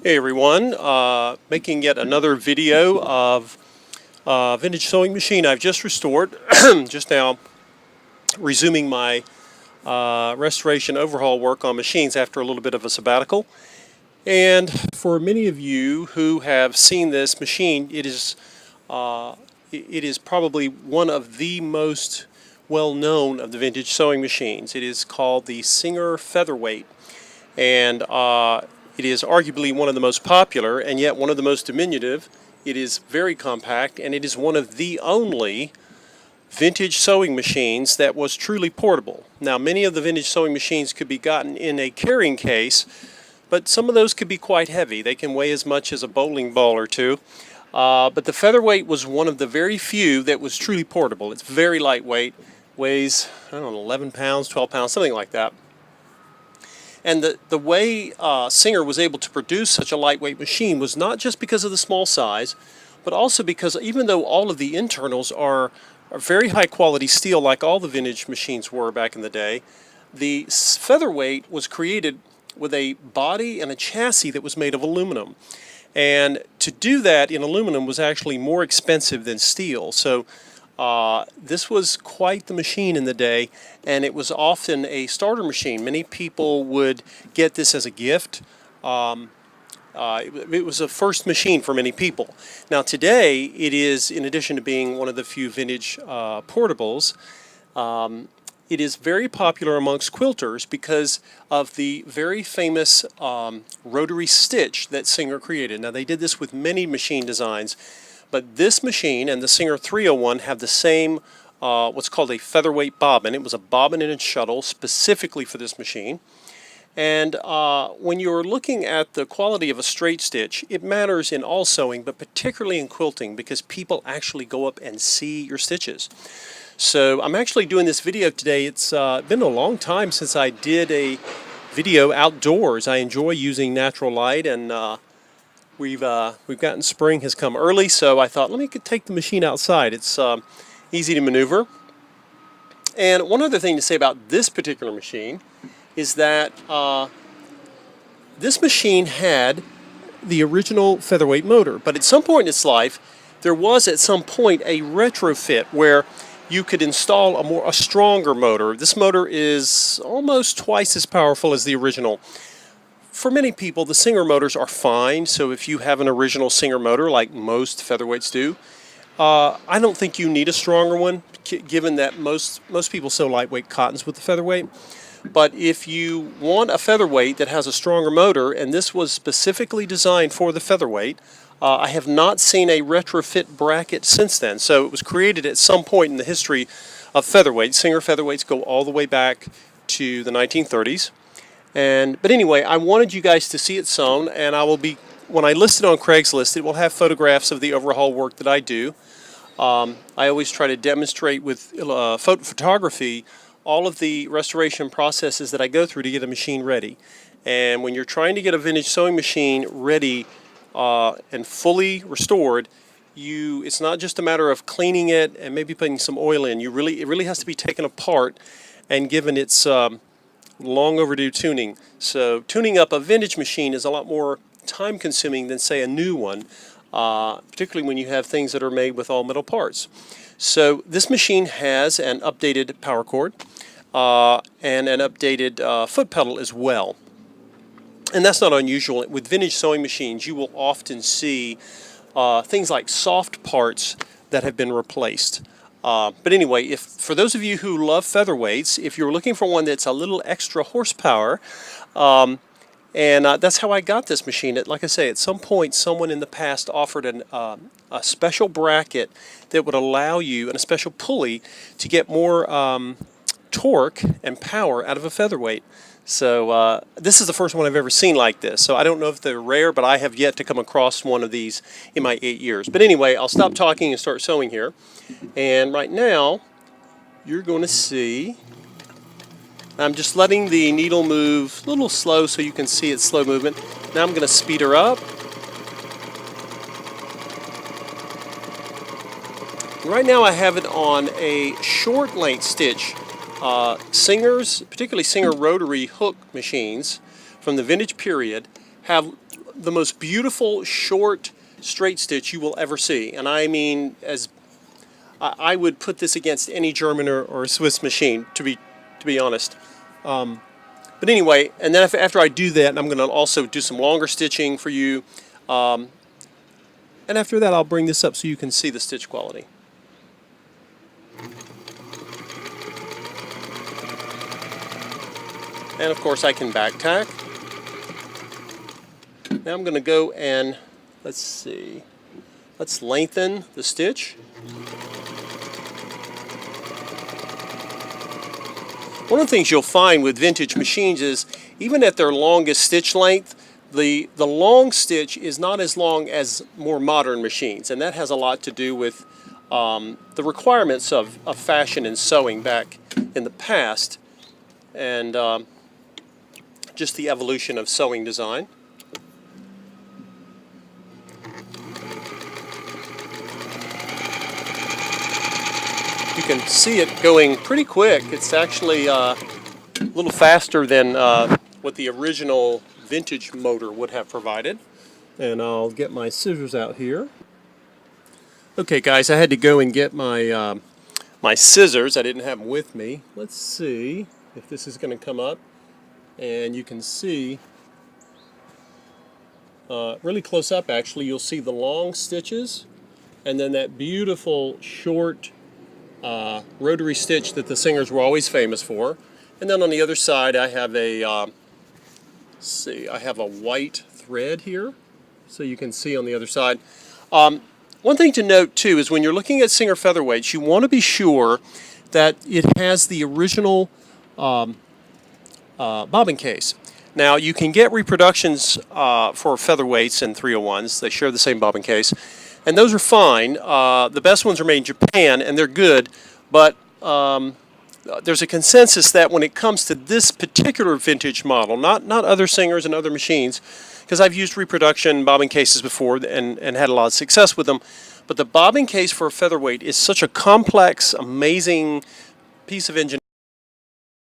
Hey everyone, making yet another video of vintage sewing machine I've just restored. Just now resuming my restoration overhaul work on machines after a little bit of a sabbatical. And for many of you who have seen this machine, it is probably one of the most well known of the vintage sewing machines. It is called the Singer Featherweight, and it is arguably one of the most popular and yet one of the most diminutive. It is very compact, and it is one of the only vintage sewing machines that was truly portable. Now, many of the vintage sewing machines could be gotten in a carrying case, but some of those could be quite heavy. They can weigh as much as a bowling ball or two. But the Featherweight was one of the very few that was truly portable. It's very lightweight, weighs, I don't know, 11 pounds, 12 pounds, something like that. And the way Singer was able to produce such a lightweight machine was not just because of the small size, but also because even though all of the internals are very high quality steel, like all the vintage machines were back in the day, the Featherweight was created with a body and a chassis that was made of aluminum. And to do that in aluminum was actually more expensive than steel. So this was quite the machine in the day, and it was often a starter machine. Many people would get this as a gift. It was a first machine for many people. Now today, it is, in addition to being one of the few vintage portables, it is very popular amongst quilters because of the very famous rotary stitch that Singer created. Now they did this with many machine designs, but this machine and the Singer 301 have the same what's called a featherweight bobbin. It was a bobbin and a shuttle specifically for this machine. And when you're looking at the quality of a straight stitch, it matters in all sewing, but particularly in quilting, because people actually go up and see your stitches. So I'm actually doing this video today. It's been a long time since I did a video outdoors. I enjoy using natural light, and we've gotten spring has come early, so I thought, let me take the machine outside. It's easy to maneuver. And one other thing to say about this particular machine is that this machine had the original Featherweight motor, but at some point in its life, there was at some point a retrofit where you could install a stronger motor. This motor is almost twice as powerful as the original. For many people, the Singer motors are fine, so if you have an original Singer motor, like most Featherweights do, I don't think you need a stronger one, given that most people sew lightweight cottons with the Featherweight. But if you want a Featherweight that has a stronger motor, and this was specifically designed for the Featherweight, I have not seen a retrofit bracket since then. So it was created at some point in the history of Featherweight. Singer Featherweights go all the way back to the 1930s. But anyway, I wanted you guys to see it sewn, and when I list it on Craigslist, it will have photographs of the overhaul work that I do. I always try to demonstrate with photography all of the restoration processes that I go through to get a machine ready. And when you're trying to get a vintage sewing machine ready and fully restored, it's not just a matter of cleaning it and maybe putting some oil in. It really has to be taken apart and given its long overdue tuning. So tuning up a vintage machine is a lot more time consuming than, say, a new one, particularly when you have things that are made with all metal parts. So this machine has an updated power cord and an updated foot pedal as well. And that's not unusual. With vintage sewing machines, you will often see things like soft parts that have been replaced. But anyway, for those of you who love Featherweights, if you're looking for one that's a little extra horsepower, that's how I got this machine. Like I say, at some point, someone in the past offered a special bracket that would allow you, and a special pulley, to get more torque and power out of a Featherweight. So this is the first one I've ever seen like this. So I don't know if they're rare, but I have yet to come across one of these in my 8 years. But anyway, I'll stop talking and start sewing here. And right now, you're going to see, I'm just letting the needle move a little slow so you can see its slow movement. Now I'm going to speed her up. Right now I have it on a short length stitch. Singer's, particularly Singer rotary hook machines from the vintage period, have the most beautiful short straight stitch you will ever see. And I mean, as I would put this against any German or Swiss machine, to be honest. But anyway, and then after I do that, I'm going to also do some longer stitching for you. And after that, I'll bring this up so you can see the stitch quality. And of course, I can back tack. Now I'm going to go and, let's see, let's lengthen the stitch. One of the things you'll find with vintage machines is, even at their longest stitch length, the long stitch is not as long as more modern machines, and that has a lot to do with the requirements of fashion and sewing back in the past, and just the evolution of sewing design. You can see it going pretty quick. It's actually a little faster than what the original vintage motor would have provided. And I'll get my scissors out here. Okay guys, I had to go and get my my scissors. I didn't have them with me. Let's see if this is going to come up. And you can see really close up actually, you'll see the long stitches and then that beautiful short rotary stitch that the Singers were always famous for. And then on the other side I have a I have a white thread here, so you can see on the other side. One thing to note too is when you're looking at Singer featherweights, you want to be sure that it has the original bobbin case. Now you can get reproductions for featherweights and 301s. They share the same bobbin case, and those are fine. The best ones are made in Japan, and they're good, but there's a consensus that when it comes to this particular vintage model, not other Singers and other machines, because I've used reproduction bobbin cases before and had a lot of success with them, but the bobbin case for a featherweight is such a complex, amazing piece of engineering